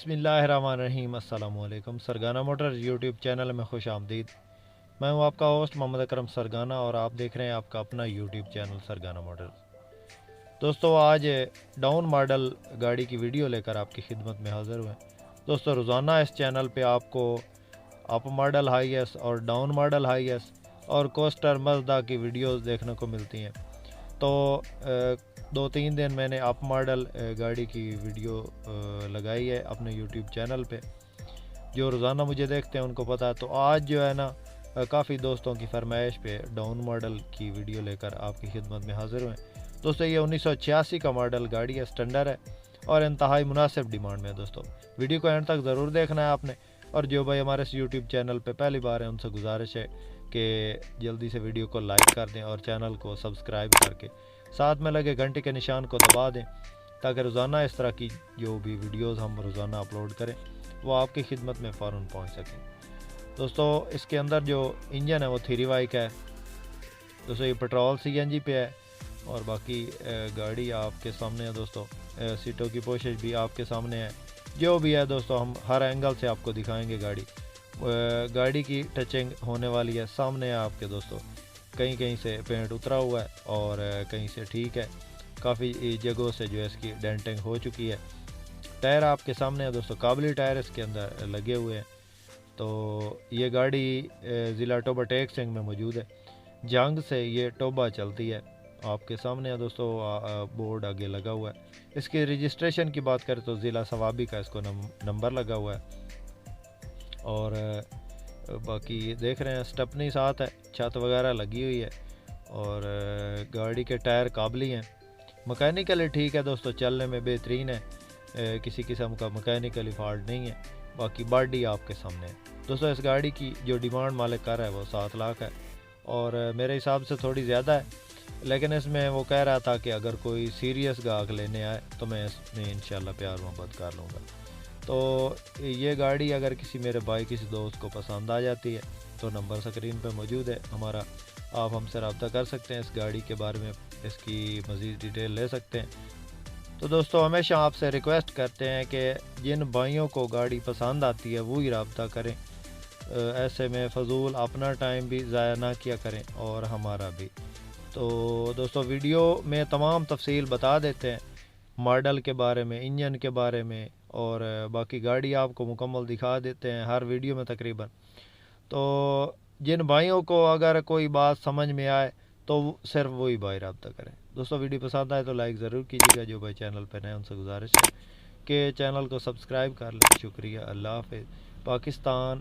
बिस्मिल्लाहिर्रहमानिर्रहीम। अस्सलामुअलैकुम। सरगाना Motors YouTube channel में खुश आमदीद। मैं हूं आपका होस्ट मोहम्मद अकरम सरगाना और आप देख रहे हैं आपका अपना यूट्यूब चैनल सरगाना मोटर्स। दोस्तों, आज डाउन मॉडल गाड़ी की वीडियो लेकर आपकी खिदमत में हाज़िर हुए। दोस्तों, रोज़ाना इस चैनल पे आपको अप मॉडल हाई एस और डाउन मॉडल हाई एस और कोस्टर मज़दा की वीडियोस देखने को मिलती हैं। तो 2-3 दिन मैंने अप मॉडल गाड़ी की वीडियो लगाई है अपने यूट्यूब चैनल पे। जो रोज़ाना मुझे देखते हैं उनको पता है। तो आज जो है ना, काफ़ी दोस्तों की फरमाइश पे डाउन मॉडल की वीडियो लेकर आपकी खिदमत में हाज़िर हुए। दोस्तों, ये 1986 का मॉडल गाड़ी है, स्टैंडर्ड है और इंतहाई मुनासिब डिमांड में है। दोस्तों, वीडियो को एंड तक ज़रूर देखना है आपने। और जो भाई हमारे इस यूट्यूब चैनल पे पहली बार है उनसे गुजारिश है कि जल्दी से वीडियो को लाइक कर दें और चैनल को सब्सक्राइब करके साथ में लगे घंटे के निशान को दबा दें, ताकि रोज़ाना इस तरह की जो भी वीडियोस हम रोज़ाना अपलोड करें वो आपकी खिदमत में फ़ौरन पहुंच सकें। दोस्तों, इसके अंदर जो इंजन है वो 3Y का है। दोस्तों, ये पेट्रोल CNG पे है और बाकी गाड़ी आपके सामने है। दोस्तों, सीटों की पोशिश भी आपके सामने है। जो भी है दोस्तों, हम हर एंगल से आपको दिखाएंगे गाड़ी। गाड़ी की टचिंग होने वाली है, सामने है आपके दोस्तों। कहीं कहीं से पेंट उतरा हुआ है और कहीं से ठीक है। काफ़ी जगहों से जो है इसकी डेंटिंग हो चुकी है। टायर आपके सामने है दोस्तों, काबली टायर इसके अंदर लगे हुए हैं। तो ये गाड़ी ज़िला टोबा टेक सिंह में मौजूद है। जंग से ये टोबा चलती है। आपके सामने है दोस्तों, बोर्ड आगे लगा हुआ है। इसकी रजिस्ट्रेशन की बात करें तो ज़िला सवाबी का इसको नंबर लगा हुआ है। और बाकी देख रहे हैं स्टेपनी साथ है, छत वगैरह लगी हुई है और गाड़ी के टायर काबली हैं। मकैनिकली ठीक है दोस्तों, चलने में बेहतरीन है, किसी किस्म का मकैनिकली फॉल्ट नहीं है। बाकी बॉडी आपके सामने है। दोस्तों, इस गाड़ी की जो डिमांड मालिक कर रहा है वो 7 लाख है और मेरे हिसाब से थोड़ी ज़्यादा है, लेकिन इसमें वो कह रहा था कि अगर कोई सीरियस गाहक लेने आए तो मैं इसमें इंशाल्लाह प्यार मोहब्बत कर लूँगा। तो ये गाड़ी अगर किसी मेरे भाई किसी दोस्त को पसंद आ जाती है तो नंबर स्क्रीन पे मौजूद है हमारा, आप हमसे रब्ता कर सकते हैं। इस गाड़ी के बारे में इसकी मज़ीद डिटेल ले सकते हैं। तो दोस्तों, हमेशा आपसे रिक्वेस्ट करते हैं कि जिन भाइयों को गाड़ी पसंद आती है वही रब्ता करें। ऐसे में फ़जूल अपना टाइम भी ज़ाया ना किया करें और हमारा भी। तो दोस्तों, वीडियो में तमाम तफसील बता देते हैं, मॉडल के बारे में, इंजन के बारे में और बाकी गाड़ी आपको मुकम्मल दिखा देते हैं हर वीडियो में तकरीबन। तो जिन भाइयों को अगर कोई बात समझ में आए तो सिर्फ वही भाई रब्ता करें। दोस्तों, वीडियो पसंद आए तो लाइक ज़रूर कीजिएगा। जो भाई चैनल पर नए उनसे गुजारिश है कि चैनल को सब्सक्राइब कर लें। शुक्रिया। अल्लाह हाफ़िज़। पाकिस्तान